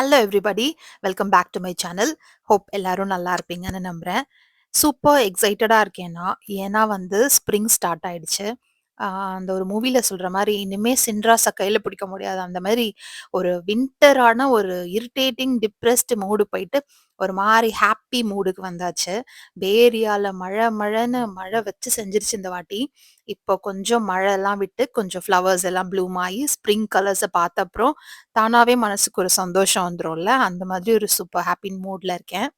Hello everybody. Welcome back to my channel. Hope எல்லாரும் நல்லா இருப்பீங்கன்னு நம்புறேன். சூப்பர் எக்ஸைட்டடா இருக்கேன் நான். ஏன்னா ஸ்ப்ரிங் ஸ்டார்ட் ஆயிடுச்சு. ஆ அந்த ஒரு மூவில சொல்ற மாரி, இனிமே சிண்ட்ராஸ கையில பிடிக்க முடியாது. அந்த மாரி ஒரு வின்டரான ஒரு இரிட்டேட்டிங், டிப்ரஸ்ட் மூடு போயிட்டு, ஒரு மாரி ஹாப்பி மூடுக்கு வந்தாச்சு. பே ஏரியால மழன்னு மழை வச்சு செஞ்சுருச்சு இந்த வாட்டி. இப்போ கொஞ்சம் மழைலாம் விட்டு, கொஞ்சம் ஃப்ளவர்ஸ் எல்லாம் ப்ளூம் ஆயி, ஸ்ப்ரிங் கலர்ஸ பார்த்த அப்புறம், தானாவே மனசுக்கு ஒரு சந்தோஷம் வந்துரும்ல. அந்த மாதிரி ஒரு சூப்பர் ஹாப்பி மூட்ல இருக்கேன்.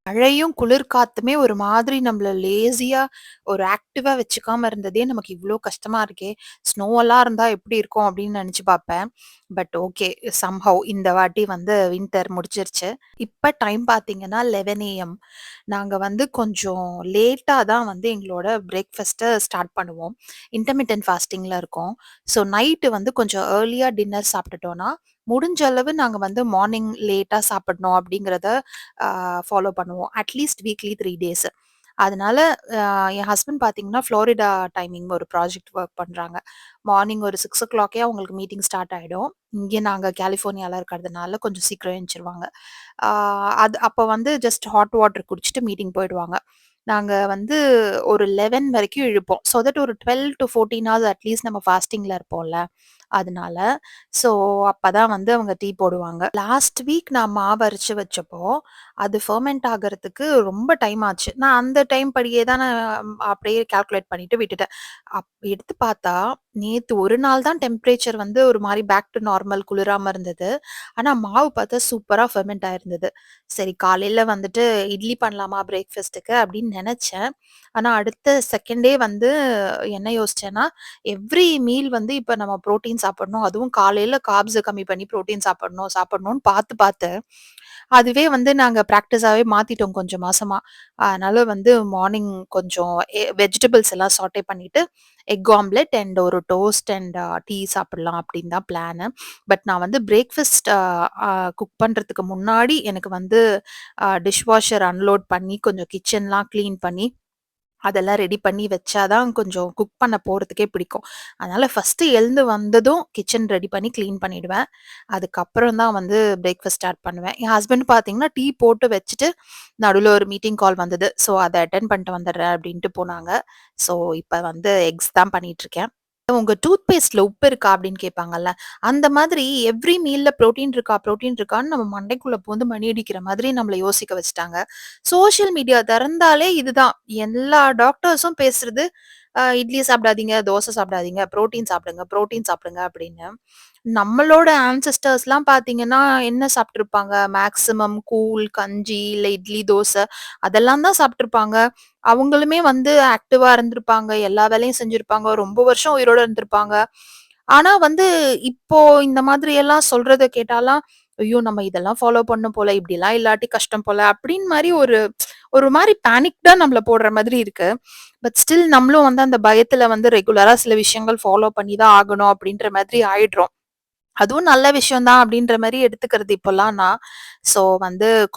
மழையும், குளிர் காத்துமே ஒரு மாதிரி நம்மள லேசியா ஒரு ஆக்டிவா வச்சுக்காம இருந்ததே நமக்கு இவ்ளோ கஷ்டமா இருக்கே! ஸ்னோவெல்லாம் இருந்தா எப்படி இருக்கும் அப்படின்னு நெனச்சு பாப்பேன். பட் ஓகே, சம்ஹவ் இந்த வாட்டி வின்டர் முடிச்சிருச்சு. இப்ப டைம் பார்த்தீங்கன்னா 11 ஏஎம். நாங்க கொஞ்சம் லேட்டா தான் எங்களோட பிரேக்ஃபாஸ்ட்ட ஸ்டார்ட் பண்ணுவோம். இன்டர்மிட்டன்ட் ஃபாஸ்டிங்ல இருக்கோம். ஸோ நைட்டு கொஞ்சம் ஏர்லியா டின்னர் சாப்பிட்டுட்டோம்னா, முடிஞ்ச அளவு நாங்க மார்னிங் லேட்டா சாப்பிடணும் அப்படிங்கிறத ஃபாலோ பண்ணுவோம். At least weekly 3 days. அதனால அ என் ஹஸ்பண்ட் பார்த்தீங்கன்னா, ஃப்ளோரிடா டைமிங் ஒரு ப்ராஜெக்ட் ஒர்க் பண்றாங்க. மார்னிங் ஒரு 6:00 அவங்களுக்கு மீட்டிங் ஸ்டார்ட் ஆயிடும். இங்க நாங்க கலிஃபோர்னியால இருக்கிறதுனால கொஞ்சம் சீக்கிரம் எந்திரிச்சுருவாங்க. ஆ அது அப்ப ஜஸ்ட் ஹாட் வாட்டர் குடிச்சுட்டு மீட்டிங் போயிடுவாங்க. நாங்க ஒரு 11 வரைக்கும் இழுப்போம். ஸோ தட் ஒரு 12 டூ 14 ஹார்ஸ் அட்லீஸ்ட் நம்ம ஃபாஸ்டிங்ல இருப்போம்ல. அதனால. ஸோ அப்பதான் அவங்க டீ போடுவாங்க. லாஸ்ட் வீக் நான் மாவு அரைச்சு வச்சப்போ, அது ஃபெர்மென்ட் ஆகுறதுக்கு ரொம்ப டைம் ஆச்சு. நான் அந்த டைம் படியே தான் நான் அப்படியே கால்குலேட் பண்ணிட்டு விட்டுட்டேன். எடுத்து பார்த்தா, நேத்து ஒரு நாள் தான் டெம்பரேச்சர் ஒரு மாரி பேக் டூ நார்மல் குளிராம இருந்தது. ஆனா மாவு பார்த்தா சூப்பரா ஃபெர்மென்ட் ஆயிருந்தது. சரி காலையில இட்லி பண்ணலாமா பிரேக்ஃபாஸ்ட்டுக்கு அப்படின்னு நெனச்சேன். ஆனா அடுத்த செகண்டே என்ன யோசிச்சேன்னா, எவ்ரி மீல் இப்ப நம்ம புரோட்டீன் சாப்பிடணும். அதுவும் காலையில கார்ப்ஸ கம்மி பண்ணி புரோட்டீன் சாப்பிடணும்னு பார்த்து பார்த்து, அதுவே நாங்க பிராக்டிஸாவே மாத்திட்டோம் கொஞ்சம் மாசமா. அதனால மார்னிங் கொஞ்சம் வெஜிடபிள்ஸ் எல்லாம் சாட்டே பண்ணிட்டு, எக் ஆம்லெட் அண்ட் ஒரு டோஸ்ட் அண்ட் டீ சாப்பிடலாம் அப்படின்னு தான் பிளானு. பட் நான் பிரேக்ஃபாஸ்ட் அ அ குக் பண்றதுக்கு முன்னாடி எனக்கு டிஷ் வாஷர் அன்லோட் பண்ணி, கொஞ்சம் கிச்சன்லாம் கிளீன் பண்ணி அதெல்லாம் ரெடி பண்ணி வச்சா தான் கொஞ்சம் குக் பண்ண போறதுக்கே பிடிக்கும். அதனால ஃபர்ஸ்ட்டு எழுந்து வந்ததும் கிச்சன் ரெடி பண்ணி கிளீன் பண்ணிடுவேன். அதுக்கப்புறம் தான் பிரேக்ஃபாஸ்ட் ஸ்டார்ட் பண்ணுவேன். என் ஹஸ்பண்ட் பார்த்தீங்கன்னா, டீ போட்டு வச்சுட்டு நடுவுல ஒரு மீட்டிங் கால் வந்தது. ஸோ அத அட்டெண்ட் பண்ணிட்டு வந்துடுறேன் அப்படின்ட்டு போனாங்க. ஸோ இப்ப எக்ஸ் தான் பண்ணிட்டுருக்கேன். உங்க டூத் பேஸ்ட்ல உப்பு இருக்கா? அப்படின்னு கேட்பாங்கல்ல. அந்த மாதிரி எவ்ரி மீல்ல புரோட்டீன் இருக்கான்னு நம்ம மண்டைக்குள்ள புகுந்து மணி அடிக்கிற மாதிரி நம்மள யோசிக்க வச்சுட்டாங்க. சோசியல் மீடியா திறந்தாலே இதுதான். எல்லா டாக்டர்ஸும் பேசுறது, இட்லி சாப்பிடாதீங்க, தோசை சாப்பிடாதீங்க, புரோட்டீன் சாப்பிடுங்க அப்படின்னு. நம்மளோட ஆன்செஸ்டர்ஸ்லாம் பார்த்தீங்கன்னா, என்ன சாப்பிட்டுருப்பாங்க? மேக்ஸிமம் கூழ், கஞ்சி, இல்ல இட்லி, தோசை அதெல்லாம் தான் சாப்பிட்டுருப்பாங்க. அவங்களுமே ஆக்டிவா இருந்திருப்பாங்க. எல்லா வேலையும் செஞ்சிருப்பாங்க. ரொம்ப வருஷம் உயிரோட இருந்திருப்பாங்க. ஆனா இப்போ இந்த மாதிரி எல்லாம் சொல்றத கேட்டாலாம், ஐயோ! நம்ம இதெல்லாம் ஃபாலோ பண்ணணும் போல. இப்படிலாம் இல்லாட்டி கஷ்டம் போல. அப்படின்னு மாரி ஒரு ஒரு மாரி பேனிக்டா நம்மள போடுற மாதிரி இருக்கு. பட் ஸ்டில் நம்மளும் அந்த பயத்துல ரெகுலரா சில விஷயங்கள் ஃபாலோ பண்ணி தான் ஆகணும் அப்படின்ற மாதிரி ஆயிடுறோம். அதுவும் நல்ல விஷயம் தான் அப்படின்ற மாரி எடுத்துக்கிறது இப்போலாம் நான். ஸோ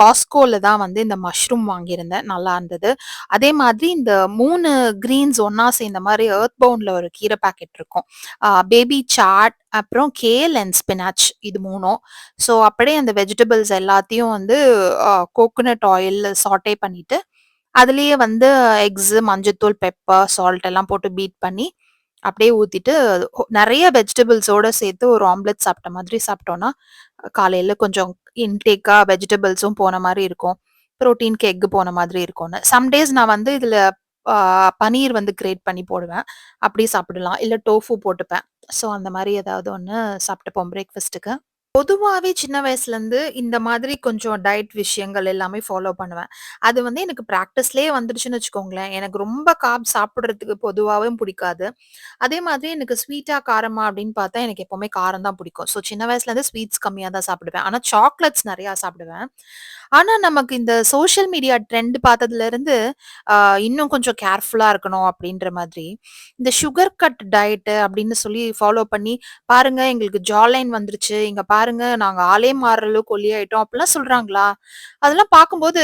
காஸ்ட்கோல தான் இந்த மஷ்ரூம் வாங்கியிருந்தேன். நல்லா இருந்தது. அதே மாதிரி இந்த 3 கிரீன்ஸ் ஒண்ணா சேர்ந்த மாரி எர்த் பவுண்ட்ல ஒரு கீரை பாக்கெட் இருக்கும். பேபி சாட், அப்புறம் கேல் அண்ட் ஸ்பினாச் இது 3ம். ஸோ அப்படியே அந்த வெஜிடபிள்ஸ் எல்லாத்தையும் கோகோனட் ஆயில்ல சாட்டே பண்ணிட்டு, அதிலேயே எக்ஸு, மஞ்சத்தூள், பெப்பர், சால்ட் எல்லாம் போட்டு பீட் பண்ணி அப்படியே ஊத்திட்டு, நெறைய வெஜிடபிள்ஸோட சேர்த்து ஒரு ஆம்லெட் சாப்பிட்ட மாதிரி சாப்பிட்டோம்னா, காலையில கொஞ்சம் இன்டேக்கா வெஜிடபிள்ஸும் போன மாரி இருக்கும். புரோட்டீன்க்கு எக் போன மாதிரி இருக்கும்னு. சம் டேஸ் நான் இதுல ஆ பன்னீர் கிரேட் பண்ணி போடுவேன். அப்படி சாப்பிடலாம். இல்ல டோஃபு போட்டுப்பேன். ஸோ அந்த மாரி ஏதாவது ஒண்ணு சாப்பிட்டுப்போம் பிரேக்ஃபாஸ்ட்டுக்கு. பொதுவாவே சின்ன வயசுலேருந்து இந்த மாதிரி கொஞ்சம் டயட் விஷயங்கள் எல்லாமே ஃபாலோ பண்ணுவேன். அது எனக்கு பிராக்டிஸ்லயே வந்துடுச்சுன்னு வச்சுக்கோங்களேன். எனக்கு ரொம்ப கார்ப்ஸ் சாப்பிடுறதுக்கு பொதுவாவே பிடிக்காது. அதே மாதிரி எனக்கு ஸ்வீட்டா, காரமா அப்படின்னு பார்த்தா எனக்கு எப்பவுமே காரம் தான் பிடிக்கும். ஸோ சின்ன வயசுலேருந்து ஸ்வீட்ஸ் கம்மியா தான் சாப்பிடுவேன். ஆனா சாக்லேட்ஸ் நெறையா சாப்பிடுவேன். ஆனா நமக்கு இந்த சோசியல் மீடியா ட்ரெண்ட் பார்த்ததுலருந்து, அ இன்னும் கொஞ்சம் கேர்ஃபுல்லா இருக்கணும் அப்படின்ற மாதிரி, இந்த சுகர் கட் டயட் அப்படின்னு சொல்லி ஃபாலோ பண்ணி, பாருங்க எங்களுக்கு ஜா லைன் வந்துருச்சு. இங்க பாருங்க நாங்க ஆளே மாறுற அளவுக்கு ஒல்லியாயிட்டோம் அப்படிலாம் சொல்றாங்களா? அதெல்லாம் பார்க்கும்போது,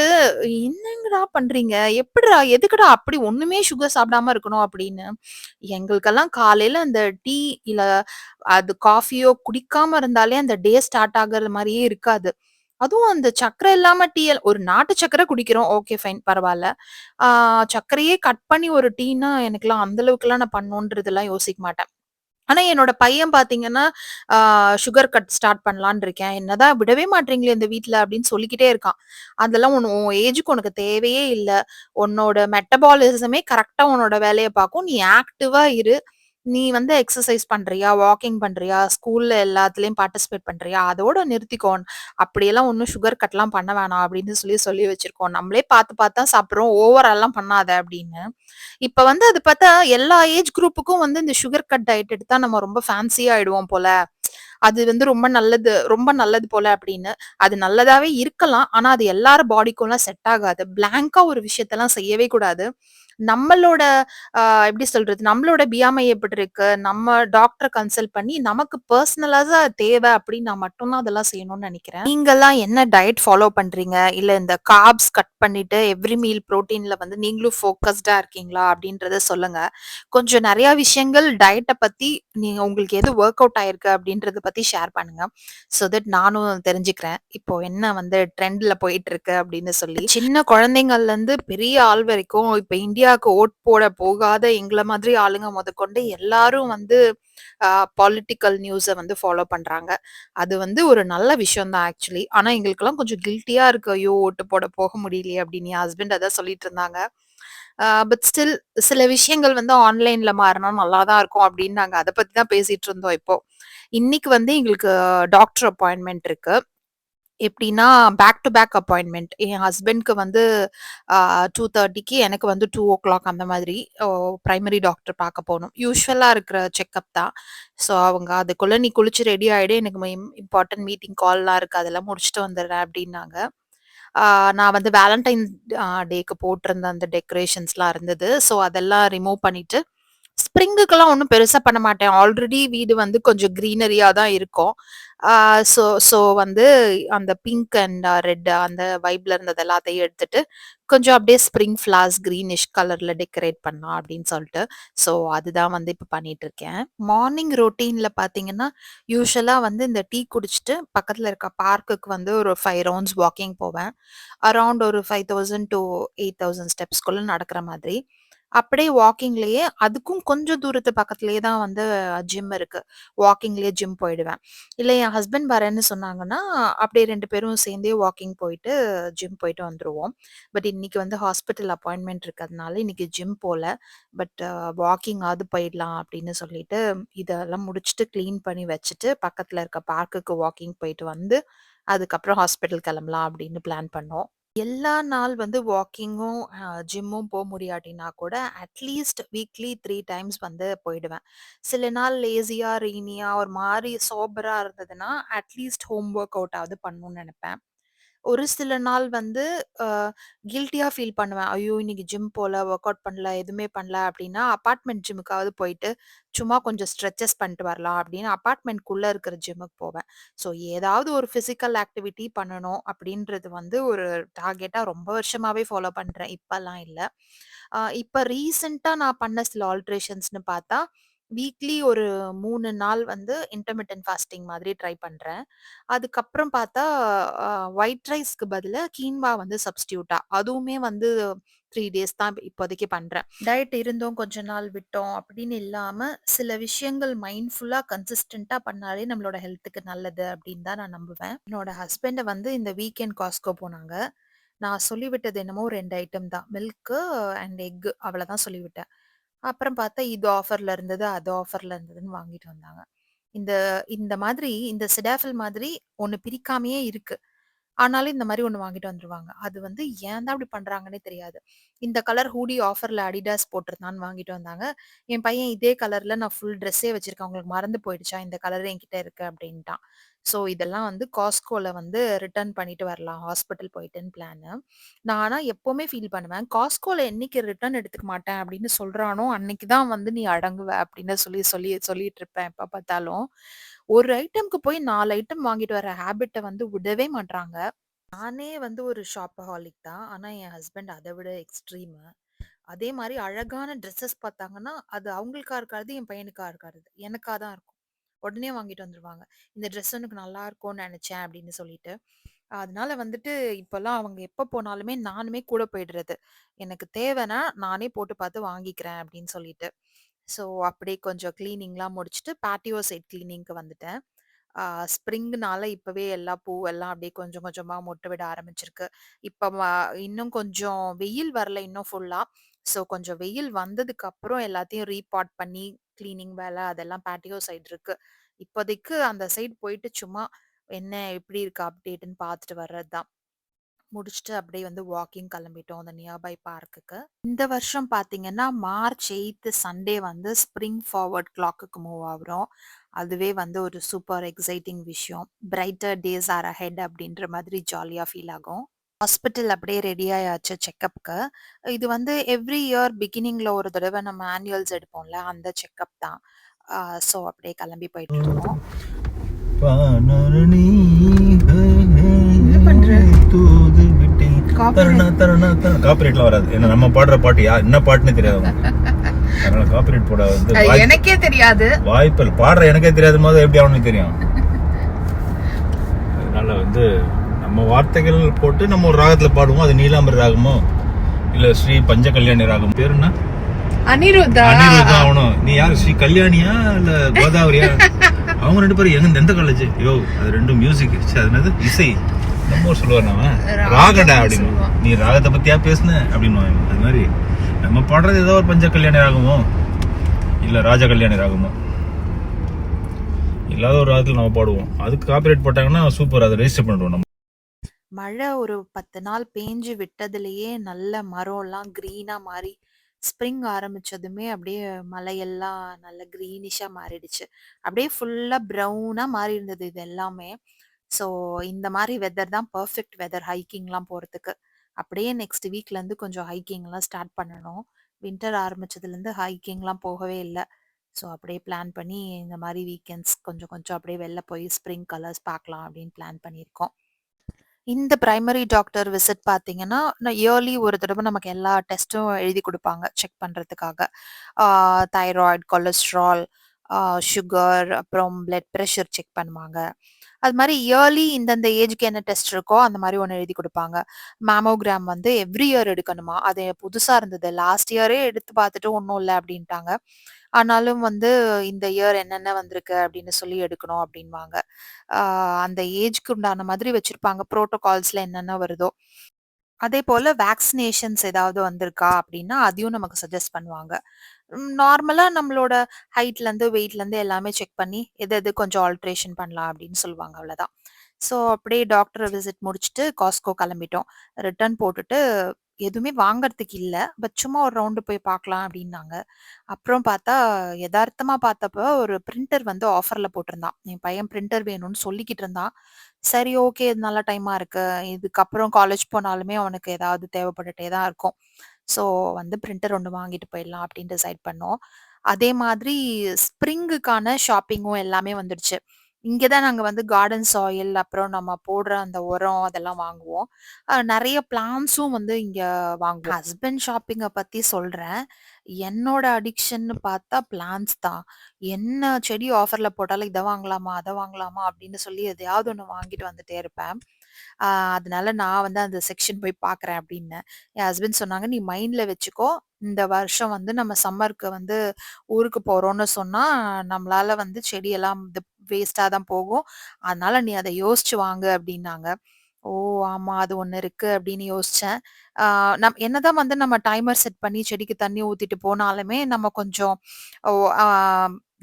என்னங்கடா பண்றீங்க? எப்புட்றா? எதுக்குடா அப்படி ஒண்ணுமே சுகர் சாப்பிடாம இருக்கணும் அப்படின்னு. எங்களுக்கெல்லாம் காலையில அந்த டீ இல்ல அது காஃபியோ குடிக்காம இருந்தாலே அந்த டே ஸ்டார்ட் ஆகுற மாரியே இருக்காது. அதுவும் அந்த சர்க்கரை இல்லாம டீ ஒரு நாட்டு சர்க்கரை குடிக்கிறோம். ஓகே ஃபைன் பரவால்ல. ஆ சர்க்கரையே கட் பண்ணி ஒரு டீன்னா எனக்கெல்லாம் அந்த அளவுக்குலாம் நான் பண்ணணுன்றதெல்லாம் யோசிக்க மாட்டேன். ஆனா என்னோட பையன் பார்த்தீங்கன்னா, ஆ சுகர் கட் ஸ்டார்ட் பண்ணலான்னு இருக்கேன். என்னதான் விடவே மாட்றீங்களே இந்த வீட்ல அப்படின்னு சொல்லிக்கிட்டே இருக்கான். அதெல்லாம் உன் ஏஜுக்கு உனக்கு தேவையே இல்ல. உன்னோட மெட்டபாலிசமே கரெக்ட்டா உன்னோட வேலைய பார்க்கும். நீ ஆக்டிவா இரு. நீ வந்து எக்சர்சைஸ் பண்றியா? வாக்கிங் பண்றியா? ஸ்கூல்ல எல்லாத்துலயும் பார்ட்டிசிபேட் பண்றியா? அதோட நிறுத்திக்கோ. அப்படியெல்லாம் ஒண்ணும் சுகர் கட்லாம் பண்ண வேணாம் அப்படின்னு சொல்லி சொல்லி வச்சிருக்கோம். நம்மளே பார்த்து பார்த்து தான் சாப்பிடுறோம். ஓவரால்லாம் பண்ணாத அப்படின்னு. இப்ப வந்து அது பார்த்தா எல்லா ஏஜ் குரூப்புக்கும் வந்து இந்த சுகர் கட் டயட் எடுத்தா நம்ம ரொம்ப ஃபேன்சியா ஆயிடுவோம் போல. அது வந்து ரொம்ப நல்லது போல அப்படின்னு. அது நல்லதாவே இருக்கலாம். ஆனா அது எல்லார் பாடிக்கும்லாம் செட் ஆகாது. பிளாங்க்கா ஒரு விஷயத்தலாம் செய்யவே கூடாது. நம்மளோட அ எப்படி சொல்றது? நம்மளோட பிஎம்ஐ எப்படி இருக்கு? நம்ம டாக்டர கன்சல்ட் பண்ணி நமக்கு பெர்சனலா தேவை அப்படின்னா மட்டும் தான் அதெல்லாம் செய்யணும்னு நெனைக்கிறேன். நீங்கலாம் என்ன டயட் ஃபாலோ பண்றீங்க? இல்ல இந்த கார்ப்ஸ் கட் பண்ணிட்டு எவ்ரி மீல் புரோட்டீன்ல வந்து நீங்களும் ஃபோக்கஸ்டா இருக்கீங்களா? அப்படின்றத சொல்லுங்க. கொஞ்சம் நெறைய விஷயங்கள் டயட்ட பத்தி நீங்க உங்களுக்கு எது வொர்க் அவுட் ஆயிருக்கு அப்படின்றத பத்தி ஷேர் பண்ணுங்க. சோ தட் நானும் தெரிஞ்சுக்கிறேன். இப்போ என்ன வந்து ட்ரெண்ட்ல போயிட்டு இருக்கு அப்படின்னு சொல்லி. சின்ன குழந்தைங்கள்லருந்து பெரிய ஆள் வரைக்கும் இப்ப இந்தியாவுக்கு ஓட் போட போகாத எங்கள மாதிரி ஆளுங்க முதற்கொண்டு எல்லாரும் வந்து அ பொலிட்டிக்கல் நியூஸ வந்து ஃபாலோ பண்றாங்க. அது வந்து ஒரு நல்ல விஷயம் தான் ஆக்சுவலி. ஆனா எங்களுக்கெல்லாம் கொஞ்சம் கில்ட்டியா இருக்கு. ஐயோ! ஓட்டு போட போக முடியலையே அப்படின்னு என் ஹஸ்பண்ட் அதான் சொல்லிட்டு இருந்தாங்க. பட் ஸ்டில் சில விஷயங்கள் வந்து ஆன்லைன்ல மாறுனா நல்லா தான் இருக்கும் அப்படின்னு நாங்க அத பத்தி தான் பேசிட்டு இருந்தோம் இப்போ. இன்னைக்கு வந்து எங்களுக்கு டாக்டர் அப்பாயின்ட்மென்ட் இருக்கு. எப்படின்னா, பேக் டு பேக் அப்பாயின்ட்மென்ட். என் ஹஸ்பண்ட்க்கு வந்து 2:30க்கு எனக்கு வந்து 2:00 அந்த மாதிரி பிரைமரி டாக்டர் பார்க்க போணும். யூசுவலா இருக்கிற செக்கப் தான். ஸோ அவங்க அதுக்குள்ள நீ குளிச்சு ரெடி ஆயிடு. எனக்கு இம்பார்ட்டன்ட் மீட்டிங் கால்லாம் இருக்கு. அதெல்லாம் முடிச்சுட்டு வந்துடுறேன் அப்படின்னாங்க. ஆ நான் வந்து வேலண்டைன் டேக்கு போட்டிருந்த அந்த டெக்கரேஷன்ஸ்லாம் இருந்தது. ஸோ அதெல்லாம் ரிமூவ் பண்ணிட்டு ஸ்ப்ரிங்குக்கெல்லாம் ஒண்ணும் பெருசா பண்ண மாட்டேன். ஆல்ரெடி வீடு வந்து கொஞ்சம் கிரீனரியா தான் இருக்கும். ஆ ஸோ ஸோ வந்து அந்த பிங்க் அண்ட் ரெட் அந்த வைப்ல இருந்தது எல்லாத்தையும் எடுத்துட்டு, கொஞ்சம் அப்படியே ஸ்ப்ரிங் ஃப்ளவர்ஸ் கிரீனிஷ் கலர்ல டெக்கரேட் பண்ணலாம் அப்படின்னு சொல்லிட்டு, ஸோ அதுதான் வந்து இப்ப பண்ணிட்டு இருக்கேன். மார்னிங் ரொட்டீன்ல பார்த்தீங்கன்னா, யூசுவலா வந்து இந்த டீ குடிச்சிட்டு பக்கத்துல இருக்க பார்க்குக்கு வந்து ஒரு 5 ரவுண்ட்ஸ் வாக்கிங் போவேன். அரவுண்ட் ஒரு 5000 டூ 8000 ஸ்டெப்ஸ்குள்ள நடக்கிற மாதிரி. அப்படியே வாக்கிங்லயே அதுக்கும் கொஞ்சம் தூரத்து பக்கத்திலேயே தான் வந்து ஜிம் இருக்கு. வாக்கிங்லயே ஜிம் போயிடுவேன். இல்ல என் ஹஸ்பண்ட் வரேன்னு சொன்னாங்கன்னா, அப்படியே 2 பேரும் சேர்ந்தே வாக்கிங் போயிட்டு, ஜிம் போயிட்டு வந்துருவோம். பட் இன்னைக்கு வந்து ஹாஸ்பிட்டல் அப்பாயின்ட்மென்ட் இருக்கிறதுனால இன்னைக்கு ஜிம் போல. பட் வாக்கிங்காவது போயிடலாம் அப்படின்னு சொல்லிட்டு, இதெல்லாம் முடிச்சுட்டு கிளீன் பண்ணி வச்சுட்டு, பக்கத்துல இருக்க பார்க்குக்கு வாக்கிங் போயிட்டு வந்து, அதுக்கப்புறம் ஹாஸ்பிட்டல் கிளம்பலாம் அப்படின்னு பிளான் பண்ணோம். எல்லா நாள் வந்து வாக்கிங்கும், ஜிம்மும் முடியாட்டினா கூட, அட்லீஸ்ட் வீக்லி 3 டைம்ஸ் வந்து போயிடுவேன். சில நாள் லேசியா, ரெய்னியா ஒரு மாரி சோபரா இருந்ததுன்னா, அட்லீஸ்ட் ஹோம் ஒர்க் அவுட் ஆவது பண்ணணும்னு நெனைப்பேன். ஒரு சில நாள் வந்து அ கில்ட்டியா ஃபீல் பண்ணுவேன். ஐயோ! இன்னைக்கு ஜிம் போல, வொர்க் அவுட் பண்ணல, எதுவுமே பண்ணல அப்டின்னா, அபார்ட்மெண்ட் ஜிம்முக்காவது போயிட்டு, சும்மா கொஞ்சம் ஸ்ட்ரெச்சஸ் பண்ணிட்டு வரலாம் அப்டின்னு அபார்ட்மெண்ட்குள்ள இருக்கிற ஜிம்முக்கு போவேன். ஸோ ஏதாவது ஒரு பிசிக்கல் ஆக்டிவிட்டி பண்ணணும் அப்டின்றது வந்து ஒரு டார்கெட்டா ரொம்ப வருஷமாவே ஃபாலோ பண்றேன். இப்பலாம் இல்ல. இப்ப ரீசென்ட்டா நான் பண்ண சில ஆல்டரேஷன்ஸ்ன்னு பார்த்தா, வீக்லி ஒரு 3 நாள் வந்து இன்டர்மிட்டன்ட் ஃபாஸ்டிங் மாதிரி ட்ரை பண்றேன். அதுக்கப்புறம் பார்த்தா, அ ஒயிட் ரைஸ்க்கு பதிலா கீன்வா வந்து சப்ஸ்டியூட்டா அதுவுமே வந்து 3 டேஸ் தான் இப்போதைக்கு பண்றேன். டயட் இருந்தோம், கொஞ்ச நாள் விட்டோம் அப்படின்னு இல்லாம, சில விஷயங்கள் மைண்ட்ஃபுல்லா கன்சிஸ்டன்ட்டா பண்ணாலே நம்மளோட ஹெல்த்துக்கு நல்லது அப்படின்னு தான் நான் நம்புவேன். என்னோட ஹஸ்பண்ட் வந்து இந்த வீக்கெண்ட் காஸ்ட்கோ போனாங்க. நான் சொல்லிவிட்டது என்னமோ 2 ஐட்டம் தான். மில்க்கு அண்ட் எக் அவ்வளதான் சொல்லிவிட்டேன். அப்புறம் பார்த்தா இது ஆஃபர்ல இருந்தது, அது ஆஃபர்ல இருந்ததுன்னு வாங்கிட்டு வந்தாங்க. இந்த இந்த மாதிரி இந்த சிடாஃபில் மாதிரி ஒண்ணு பிரிக்காமயே இருக்கு. ஆனாலும் இந்த மாரி ஒண்ணு வாங்கிட்டு வந்துருவாங்க. அது வந்து ஏன் தான் அப்படி பண்றாங்கன்னே தெரியாது. இந்த கலர் ஹூடி ஆஃபர்ல அடிடாஸ் போட்டிருந்தான்னு வாங்கிட்டு வந்தாங்க. என் பையன் இதே கலர்ல நான் ஃபுல் ட்ரெஸ்ஸே வச்சிருக்கேன். உங்களுக்கு மறந்து போயிடுச்சா? இந்த கலர் என்கிட்ட இருக்கு அப்படின்ட்டான். ஸோ இதெல்லாம் வந்து காஸ்ட்கோல வந்து ரிட்டர்ன் பண்ணிட்டு வரலாம். ஹாஸ்பிட்டல் போயிட்டுன்னு பிளானு. நான் ஆனா எப்பவுமே ஃபீல் பண்ணுவேன். காஸ்ட்கோல என்னைக்கு ரிட்டர்ன் எடுத்துக்க மாட்டேன் அப்படின்னு சொல்றானோ, அன்னைக்கு தான் வந்து நீ அடங்குவ அப்படின்னு சொல்லிட்டு இருப்பேன் எப்ப பார்த்தாலும். ஒரு ஐட்டம்க்கு போய் 4 ஐட்டம் வாங்கிட்டு வர ஹேபிட்ட வந்து விடவே மாட்றாங்க. நானே வந்து ஒரு ஷாப்பஹாலிக் தான். ஆனா, என் ஹஸ்பண்ட் அத விட எக்ஸ்ட்ரீமு. அதே மாரி அழகான ட்ரெஸ்ஸஸ் பார்த்தாங்கன்னா, அது அவங்களுக்கா இருக்காது, என் பையனுக்கா இருக்காது. எனக்கா தான் இருக்கும். உடனே வாங்கிட்டு வந்துருவாங்க. இந்த ட்ரெஸ் உனக்கு நல்லா இருக்கும்னு நெனச்சேன் அப்படின்னு சொல்லிட்டு. அதனால வந்துட்டு இப்பலாம் அவங்க எப்ப போனாலுமே நானுமே கூட போயிடுறது. எனக்கு தேவைன்னா நானே போட்டு பார்த்து வாங்கிக்கிறேன் அப்படின்னு சொல்லிட்டு. ஸோ அப்படியே கொஞ்சம் கிளீனிங்லாம் முடிச்சுட்டு பேட்டியோ சைட் கிளீனிங்க்கு வந்துட்டேன். ஆ ஸ்ப்ரிங்னால இப்பவே எல்லா பூவெல்லாம் அப்படியே கொஞ்சம் கொஞ்சமா மொட்டு விட ஆரம்பிச்சிருக்கு. இப்ப இன்னும் கொஞ்சம் வெயில் வரல இன்னும் ஃபுல்லா. ஸோ கொஞ்சம் வெயில் வந்ததுக்கு அப்புறம் எல்லாத்தையும் ரீபாட் பண்ணி கிளீனிங் வேலை அதெல்லாம் பேட்டியோ சைடு இருக்கு. இப்போதைக்கு அந்த சைடு போயிட்டு சும்மா என்ன எப்படி இருக்கு அப்டேட்ன்னு பார்த்துட்டு வர்றது தான். முடிச்சுட்டு அப்படியே வந்து வாக்கிங் கிளம்பிட்டோம் அந்த நியர்பை பார்க்குக்கு. இந்த வருஷம் பார்த்தீங்கன்னா, மார்ச் 8 சண்டே வந்து ஸ்ப்ரிங் ஃபார்வர்ட் கிளாக்குக்கு மூவ் ஆகுறோம். அதுவே வந்து ஒரு சூப்பர் எக்ஸைட்டிங் விஷயம். பிரைட்டர் டேஸ் ஆர் அஹெட் அப்படின்ற மாதிரி ஜாலியா ஃபீல் ஆகும். ஹாஸ்பிட்டல் அப்படியே ரெடி ஆயாச்சு செக்கப்க்கு. இது வந்து எவ்ரி இயர் பிகினிங்ல ஒரு தடவ நம்ம ஆனுவல்ஸ் எடுப்போம்ல, அந்த செக்கப் தான். ஸோ அப்படியே கிளம்பி போயிட்டுருக்கோம். வானரணி என்ன பண்ற? தூது விட்டேன் தரணா காப்பிரைட் தரணா தரணா காப்பிரைட்லாம் வராது. ஏன்னா நம்ம பாடுற பாட்டு என்ன பாட்டுன்னு தெரியாது. அதனால காப்பிரைட் போட வந்து எனக்கே தெரியாது. வாய்ப்பில் பாடுற எனக்கே தெரியாத போது எப்படி அவனுக்கு தெரியும். அதனால வந்து நம்ம வார்த்தைகள் போட்டு நம்ம ஒரு ராகத்துல பாடுவோம். அது நீலாம்பரி ராகமோ இல்ல ஸ்ரீ பஞ்ச கல்யாணி ராகம். பேரு என்ன? அனிருத்தா. அனிருத்தா ஆகணும். நீ யாரு, ஸ்ரீ கல்யாணியா இல்ல கோதாவரியா? அவங்க 2 பேரும் எந்த காலேஜ்? யோ அது ரெண்டும் மியூசிக். அது இசை. நம்ம சொல்லுவார் நம்ம ராகடா அப்படின்னு. நீ ராகத்தை பத்தியா பேசுன அப்படின்னு. அது மாதிரி நம்ம பாடுறது ஏதோ ஒரு பஞ்ச கல்யாணி ராகமோ இல்ல ராஜ கல்யாணி ராகமோ இல்லாத ஒரு ராகத்துல நம்ம பாடுவோம். அதுக்கு காப்பிரைட் போட்டாங்கன்னா சூப்பர், அதை ரெஜிஸ்டர் பண்ணிடுவோம் நம்ம. மழை ஒரு 10 நாள் பேஞ்சு விட்டதுலயே நல்ல மரம்லாம் கிரீனா மாறி ஸ்ப்ரிங் ஆரம்பிச்சதுமே அப்படியே மலையெல்லாம் நல்ல கிரீனிஷா மாறிடுச்சு. அப்படியே ஃபுல்லா ப்ரௌனா மாறி இருந்தது இது எல்லாமே. ஸோ இந்த மாதிரி வெதர் தான் பெர்ஃபெக்ட் வெதர் ஹைக்கிங்லாம் போறதுக்கு. அப்படியே நெக்ஸ்ட் வீக்ல இருந்து கொஞ்சம் ஹைக்கிங்லாம் ஸ்டார்ட் பண்ணணும். வின்டர் ஆரம்பிச்சதுலேருந்து ஹைக்கிங்லாம் போகவே இல்ல. ஸோ அப்படியே பிளான் பண்ணி இந்த மாதிரி வீக்கெண்ட்ஸ் கொஞ்சம் கொஞ்சம் அப்படியே வெளில போய் ஸ்ப்ரிங் கலர்ஸ் பார்க்கலாம் அப்படின்னு பிளான் பண்ணியிருக்கோம். இந்த பிரைமரி டாக்டர் விசிட் பார்த்தீங்கன்னா, இயர்லி ஒரு தடவ நமக்கு எல்லா டெஸ்ட்டும் எழுதி குடுப்பாங்க, செக் பண்றதுக்காக. ஆ தைராய்டு, கொலஸ்ட்ரால், சுகர், அப்புறம் பிளட் பிரஷர் செக் பண்ணுவாங்க. அது மாரி இயர்லி இந்தந்த ஏஜ்க்கு என்ன டெஸ்ட் இருக்கோ, அந்த மாரி ஒண்ணு எழுதி குடுப்பாங்க. மேமோகிராம் வந்து எவ்ரி இயர் எடுக்கணுமா. அது புதுசா இருந்தது. லாஸ்ட் இயரே எடுத்து பார்த்துட்டு ஒண்ணும் இல்ல அப்டின்ட்டாங்க. ஆனாலும் வந்து இந்த இயர் என்னென்ன வந்திருக்கு அப்படின்னு சொல்லி எடுக்கணும் அப்படின்வாங்க. ஆ அந்த ஏஜ்க்கு உண்டான மாதிரி வச்சிருப்பாங்க. புரோட்டோகால்ஸ்ல என்னென்ன வருதோ. அதேபோல வேக்சினேஷன்ஸ் ஏதாவது வந்திருக்கா அப்படின்னா, அதையும் நமக்கு சஜெஸ்ட் பண்ணுவாங்க. நார்மலா நம்மளோட ஹைட்லேருந்து, வெயிட்லேருந்து எல்லாமே செக் பண்ணி, எது எது கொஞ்சம் ஆல்ட்ரேஷன் பண்ணலாம் அப்படின்னு சொல்லுவாங்க. அவ்வளோதான். ஸோ அப்படியே டாக்டர் விசிட் முடிச்சுட்டு காஸ்ட்கோ கிளம்பிட்டோம். ரிட்டர்ன் போட்டுட்டு எதுவுமே வாங்குறதுக்கு இல்ல. பட் சும்மா ஒரு ரவுண்டு போய் பார்க்கலாம் அப்படின்னாங்க. அப்புறம் பார்த்தா எதார்த்தமா பார்த்தப்ப ஒரு பிரிண்டர் வந்து ஆஃபர்ல போட்டிருந்தான். என் பையன் பிரிண்டர் வேணும்னு சொல்லிக்கிட்டு இருந்தான். சரி ஓகே இது நல்ல டைமா இருக்கு. இதுக்கப்புறம் காலேஜ் போனாலுமே அவனுக்கு ஏதாவது தேவைப்பட்டுட்டே தான் இருக்கும். ஸோ வந்து பிரிண்டர் ஒண்ணு வாங்கிட்டு போயிடலாம் அப்படின்னு டிசைட் பண்ணோம். அதே மாதிரி ஸ்ப்ரிங்குக்கான ஷாப்பிங்கும் எல்லாமே வந்துடுச்சு. இங்க தான் நாங்க வந்து கார்டன் சாயில், அப்புறம் நம்ம போடுற அந்த உரம் அதெல்லாம் வாங்குவோம். நெறைய பிளான்ட்ஸும் வந்து இங்க வாங்குவோம். ஹஸ்பண்ட் ஷாப்பிங்க பத்தி சொல்றேன். என்னோட அடிக்ஷன்னு பார்த்தா பிளான்ட்ஸ் தான். என்ன செடி ஆஃபர்ல போட்டாலும் இத வாங்கலாமா, அத வாங்கலாமா அப்படின்னு சொல்லி எதையாவது ஒண்ணு வாங்கிட்டு வந்துட்டே இருப்பேன். ஆ அதனால நான் வந்து அந்த செக்ஷன் போய் பார்க்குறேன் அப்டின்னேன். என் ஹஸ்பண்ட் சொன்னாங்க, "நீ மைண்ட்ல வச்சுக்கோ. இந்த வருஷம் வந்து நம்ம சம்மருக்கு வந்து ஊருக்கு போறோம்னு சொன்னா, நம்மளால வந்து செடியெல்லாம் இது வேஸ்ட்டா தான் போகும். அதனால நீ அத யோசிச்சு வாங்கு" அப்டின்னாங்க. ஓ! ஆமா. அது ஒண்ணு இருக்கு அப்படின்னு யோசிச்சேன். ஆ என்னதான் வந்து நம்ம டைமர் செட் பண்ணி செடிக்கு தண்ணி ஊத்திட்டு போனாலுமே, நம்ம கொஞ்சம் ஓ ஆ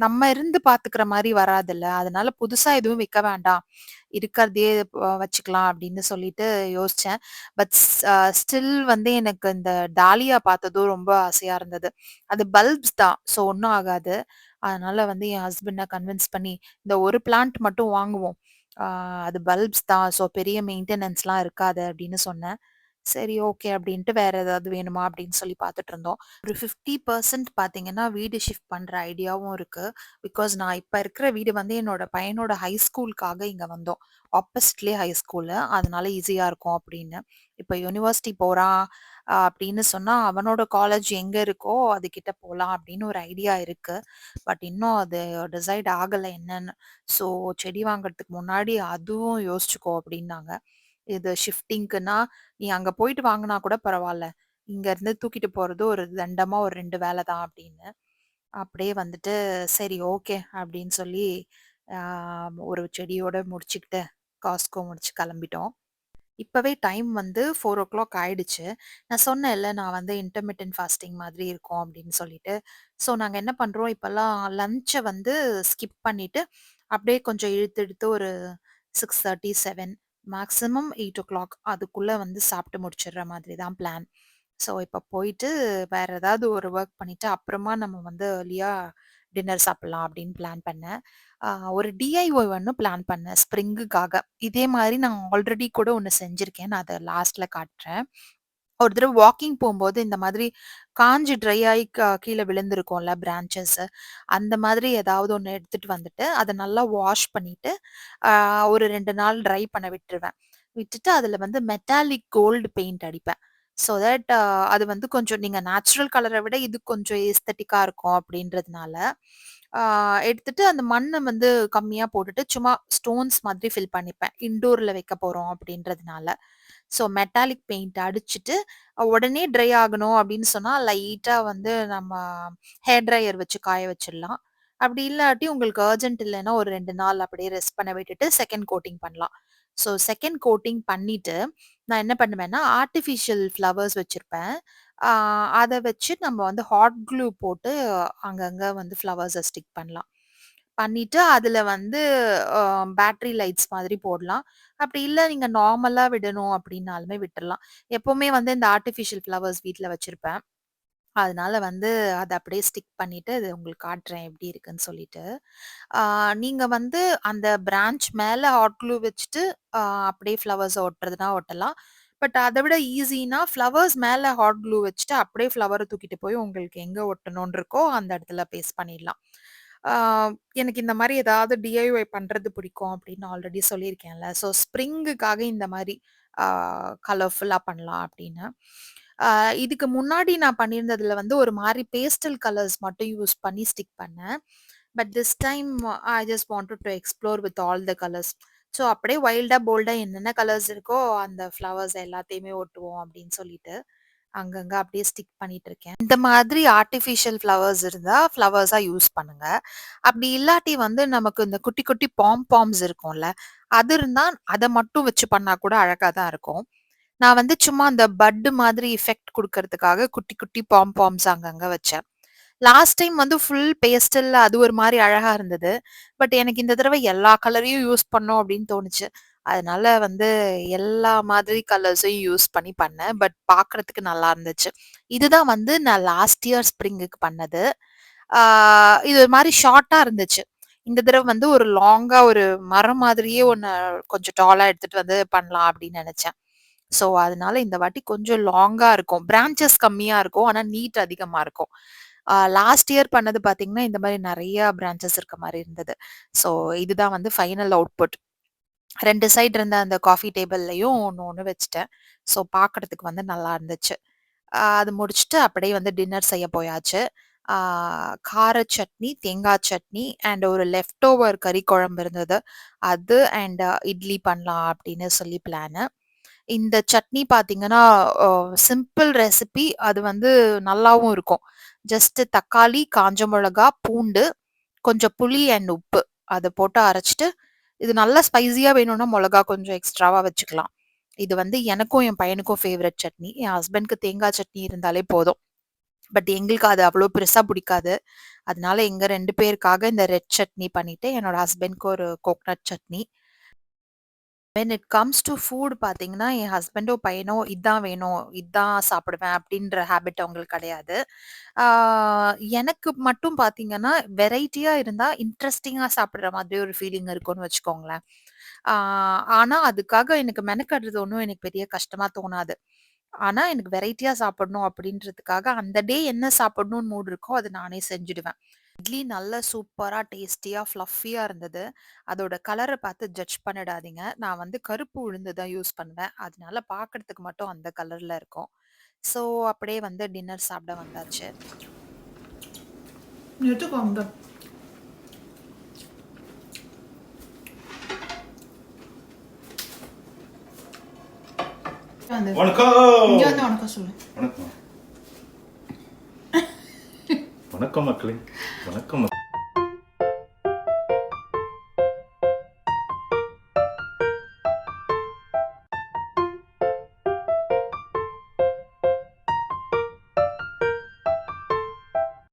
நம்ம இருந்து பார்த்துக்கிற மாரி வராதுல்ல. அதனால புதுசா எதுவும் வைக்க வேண்டாம். இருக்கிறதையே வச்சுக்கலாம் அப்படின்னு சொல்லிட்டு யோசிச்சேன். பட் ஸ்டில் வந்து எனக்கு இந்த டாலியா பார்த்ததும் ரொம்ப ஆசையா இருந்தது. அது பல்ப்ஸ் தான். ஸோ ஒண்ணும் ஆகாது. அதனால வந்து என் ஹஸ்பண்ட கன்வின்ஸ் பண்ணி, இந்த ஒரு பிளான்ட் மட்டும் வாங்குவோம். ஆ அது பல்ப்ஸ் தான். ஸோ பெரிய மெயின்டெனன்ஸ்லாம் இருக்காது அப்படின்னு சொன்னேன். சரி ஓகே அப்படின்ட்டு வேற ஏதாவது வேணுமா அப்படின்னு சொல்லி பார்த்துட்டு இருந்தோம். ஒரு 50% பார்த்தீங்கன்னா வீடு ஷிஃப்ட் பண்ற ஐடியாவும் இருக்கு. பிகாஸ் நான் இப்ப இருக்கிற வீடு வந்து என்னோட பையனோட ஹை ஸ்கூலுக்காக இங்க வந்தோம். ஆப்போசிட்லயே ஹை ஸ்கூலு. அதனால ஈஸியா இருக்கும் அப்படின்னு. இப்ப யுனிவர்சிட்டி போறான் அப்படின்னு சொன்னா, அவனோட காலேஜ் எங்க இருக்கோ அது கிட்ட போலாம் அப்படின்னு ஒரு ஐடியா இருக்கு. பட் இன்னும் அது டிசைட் ஆகல என்னன்னு. ஸோ செடி வாங்குறதுக்கு முன்னாடி அதுவும் யோசிச்சுக்கோ அப்படின்னாங்க. இது ஷிஃப்டிங்க்குன்னா, நீ அங்க போயிட்டு வாங்குனா கூட பரவால்ல. இங்கருந்து தூக்கிட்டு போறது ஒரு தண்டமா ஒரு 2 வேல தான் அப்படின்னு. அப்படியே வந்துட்டு சரி ஓகே அப்படின்னு சொல்லி ஆ ஒரு செடியோட முடிச்சுக்கிட்டு காஸ்ட்கோ முடிச்சு கிளம்பிட்டோம். இப்பவே டைம் வந்து 4:00 ஆயிடுச்சு. நான் சொன்னேன்ல, நான் வந்து இன்டர்மிட்டன்ட் ஃபாஸ்டிங் மாதிரி இருக்கும் அப்படின்னு சொல்லிட்டு. ஸோ நாங்க என்ன பண்றோம், இப்பல்லாம் லஞ்ச வந்து ஸ்கிப் பண்ணிட்டு, அப்படியே கொஞ்சம் இழுத்து இழுத்து ஒரு 6:30, 7 மேக்ஸிமம் 8:00 அதுக்குள்ள வந்து சாப்பிட்டு முடிச்சிடுற மாதிரி தான் பிளான். ஸோ இப்ப போயிட்டு வேற ஏதாவது ஒரு வொர்க் பண்ணிட்டு, அப்புறமா நம்ம வந்து ஏர்லியா டின்னர் சாப்பிடலாம் அப்படின்னு பிளான் பண்ணேன். ஆ ஒரு டிஐஒய் ஒண்ணு பிளான் பண்ணேன் ஸ்ப்ரிங்குக்காக. இதே மாரி நான் ஆல்ரெடி கூட ஒண்ணு செஞ்சிருக்கேன். நான் அத லாஸ்ட்ல காட்டுறேன். ஒரு தடவ வாக்கிங் போம்போது இந்த மாதிரி காஞ்சு ட்ரை ஆயி கீழ விழுந்திருக்கும்ல பிரான்ச்சஸ். அந்த மாதிரி ஏதாவது ஒண்ணு எடுத்துட்டு வந்துட்டு, அத நல்லா வாஷ் பண்ணிட்டு, ஆ ஒரு 2 நாள் ட்ரை பண்ண விட்டுருவேன். விட்டுட்டு அதுல வந்து மெட்டாலிக் கோல்டு பெயிண்ட் அடிப்பேன். ஸோ தட் அது வந்து கொஞ்சம் நீங்க நேச்சுரல் கலர விட இது கொஞ்சம் ஏஸ்தெட்டிக்கா இருக்கும் அப்படின்றதுனால, ஆ எடுத்துட்டு அந்த மண்ண வந்து கம்மியா போட்டுட்டு, சும்மா ஸ்டோன்ஸ் மாதிரி ஃபில் பண்ணிப்பேன். இன்டோர்ல வைக்க போறோம் அப்படின்றதுனால. ஸோ மெட்டாலிக் பெயிண்ட் அடிச்சுட்டு, உடனே ட்ரை ஆகணும் அப்படின்னு சொன்னா, லைட்டா வந்து நம்ம ஹேர் ட்ரையர் வச்சு காய வச்சிடலாம். அப்படி இல்லாட்டி உங்களுக்கு அர்ஜென்ட் இல்லைன்னா, ஒரு 2 நாள் அப்படியே ரெஸ்ட் பண்ண விட்டுட்டு, செகண்ட் கோட்டிங் பண்ணலாம். ஸோ செகண்ட் கோட்டிங் பண்ணிட்டு, நான் என்ன பண்ணுவேன்னா, ஆர்ட்டிஃபிஷியல் ஃப்ளவர்ஸ் வச்சிருப்பேன். ஆ அத வச்சு நம்ம வந்து ஹாட் க்ளூ போட்டு அங்கங்க வந்து ஃப்ளவர்ஸ ஸ்டிக் பண்ணலாம். பண்ணிட்டு அதுல வந்து அ பேட்டரி லைட்ஸ் மாதிரி போடலாம். அப்படி இல்ல நீங்க நார்மலா விடணும் அப்படின்னாலுமே விட்டுறலாம். எப்பவுமே வந்து இந்த ஆர்ட்டிஃபிஷியல் ஃப்ளவர்ஸ் வீட்ல வச்சிருப்பேன். அதனால வந்து அத அப்படியே ஸ்டிக் பண்ணிட்டு, அது உங்களுக்கு காட்டுறேன் எப்படி இருக்குன்னு சொல்லிட்டு. ஆ நீங்க வந்து அந்த பிரான்ச் மேல ஹாட் க்ளூ வச்சுட்டு, ஆ அப்படியே ஃப்ளவர்ஸ ஒட்டுறதுனா ஒட்டலாம். பட் அத விட ஈஸினா ஃப்ளவர்ஸ் மேல ஹாட் க்ளூ வச்சுட்டு, அப்படியே ஃப்ளவர தூக்கிட்டு போய் உங்களுக்கு எங்க ஒட்டணும்னு இருக்கோ, அந்த இடத்துல பேஸ்ட் பண்ணிடலாம். ஆ எனக்கு இந்த மாரி ஏதாவது டிஐஒய் பண்றது பிடிக்கும் அப்படின்னு ஆல்ரெடி சொல்லியிருக்கேன்ல. ஸோ ஸ்ப்ரிங்குக்காக இந்த மாரி ஆ கலர்ஃபுல்லா பண்ணலாம் அப்படின்னு. ஆ இதுக்கு முன்னாடி நான் பண்ணியிருந்ததுல வந்து ஒரு மாரி பேஸ்டல் கலர்ஸ் மட்டும் யூஸ் பண்ணி ஸ்டிக் பண்ணேன். But this time I just wanted two explore with all the colours. So அப்படியே வைல்டா, போல்டா என்னென்ன கலர்ஸ் இருக்கோ அந்த ஃப்ளவர்ஸ் எல்லாத்தையுமே ஒட்டுவோம் அப்படின்னு சொல்லிட்டு, அங்கங்க அப்படியே ஸ்டிக் பண்ணிட்டு இருக்கேன். இந்த மாதிரி ஆர்ட்டிஃபிஷியல் ஃப்ளவர்ஸ் இருந்தா ஃப்ளவர்ஸா யூஸ் பண்ணுங்க. அப்படி இல்லாட்டி வந்து நமக்கு இந்த குட்டி குட்டி பாம்ஸ் இருக்கும்ல, அது இருந்தா அத மட்டும் வச்சு பண்ணா கூட அழகா தான் இருக்கும். நான் வந்து சும்மா அந்த பட் மாதிரி எஃபெக்ட் குடுக்கறதுக்காக குட்டி குட்டி பாம்ஸ் அங்கங்க வச்சேன். லாஸ்ட் டைம் வந்து ஃபுல் பேஸ்டல்ல அது ஒரு மாரி அழகா இருந்தது. பட் எனக்கு இந்த தடவ எல்லா கலரையும் யூஸ் பண்ணோம் அப்படின்னு தோணுச்சு. அதனால வந்து எல்லா மாதிரி கலர்ஸையும் யூஸ் பண்ணி பண்ணேன். பட் பார்க்கறதுக்கு நல்லா இருந்துச்சு. இதுதான் வந்து நான் லாஸ்ட் இயர் ஸ்ப்ரிங்குக்கு பண்ணது. ஆ இது ஒரு மாரி ஷார்ட்டா இருந்துச்சு. இந்த தடவ வந்து ஒரு லாங்கா ஒரு மரம் மாதிரியே ஒண்ணு கொஞ்சம் டாலா எடுத்துட்டு வந்து பண்ணலாம் அப்படின்னு நெனச்சேன். ஸோ, அதனால இந்த வாட்டி கொஞ்சம் லாங்கா இருக்கும். பிரான்ச்சஸ் கம்மியா இருக்கும். ஆனா நீட் அதிகமா இருக்கும். லாஸ்ட் இயர் பண்ணது பார்த்தீங்கன்னா, இந்த மாரி நெறைய பிரான்ச்சஸ் இருக்க மாரி இருந்தது. ஸோ, இதுதான் வந்து ஃபைனல் அவுட்புட். 2 சைடு இருந்த அந்த காஃபி டேபிள்லயும் ஒண்ணு ஒண்ணு வச்சுட்டேன். ஸோ, பார்க்கறதுக்கு வந்து நல்லா இருந்துச்சு. அது முடிச்சுட்டு அப்படியே வந்து டின்னர் செய்ய போயாச்சு. ஆ கார சட்னி, தேங்காய் சட்னி அண்ட் ஒரு லெஃப்ட் ஓவர் கறி குழம்பு இருந்தது. அது அண்ட் இட்லி பண்ணலாம் அப்படின்னு சொல்லி பிளானு. இந்த சட்னி பார்த்தீங்கன்னா, அ சிம்பிள் ரெசிபி. அது வந்து நல்லாவும் இருக்கும். ஜஸ்ட் தக்காளி, காஞ்ச மிளகா, பூண்டு, கொஞ்சம் புளி அண்ட் உப்பு. அத போட்டு அரைச்சுட்டு, இது நல்லா ஸ்பைசியா வேணும்னா மொளகா கொஞ்சம் எக்ஸ்ட்ராவா வச்சுக்கலாம். இது வந்து எனக்கும் என் பையனுக்கும் ஃபேவரைட் சட்னி. என் ஹஸ்பண்ட்க்கு தேங்காய் சட்னி இருந்தாலே போதும். பட் எங்களுக்கு அது அவ்வளோ பெருசா பிடிக்காது. அதனால எங்க 2 பேருக்காக இந்த ரெட் சட்னி பண்ணிட்டு, என்னோட ஹஸ்பண்ட்க்கு ஒரு coconut chutney. When it comes to food பார்த்தீங்கன்னா, என் ஹஸ்பண்டோ, பையனோ இதான் வேணும், இதான் சாப்பிடுவேன் அப்படின்ற ஹேபிட் அவங்களுக்கு கிடையாது. ஆ எனக்கு மட்டும் பார்த்தீங்கன்னா, வெரைட்டியா இருந்தா இன்ட்ரஸ்டிங்கா சாப்பிடுற மாதிரி ஒரு ஃபீலிங் இருக்கும்னு வச்சுக்கோங்களேன். ஆ ஆனா அதுக்காக எனக்கு மெனக்கடுறது ஒண்ணும் எனக்கு பெரிய கஷ்டமா தோணாது. ஆனா எனக்கு வெரைட்டியா சாப்பிடணும் அப்படின்றதுக்காக, அந்த டே என்ன சாப்பிடணும்னு மூட் இருக்கோ, அத நானே செஞ்சுடுவேன். இட்லி நல்ல சூப்பரா, டேஸ்டியா, ஃப்ளஃபியா இருந்தது. அதோட கலர பார்த்து ஜட்ஜ் பண்ணிடாதீங்க. நான் வந்து கருப்பு உளுந்து தான் யூஸ் பண்ணுவேன். அதனால பார்க்கறதுக்கு மட்டும் அந்த கலர்ல இருக்கும். ஸோ, அப்படியே வந்து டின்னர் சாப்பிட வந்தாச்சு. எடுத்துக்கோங்க. வணக்கம். இங்க வந்து வணக்கம் சொல்லு. வணக்கம். வணக்கம் மக்களே. வணக்கம்.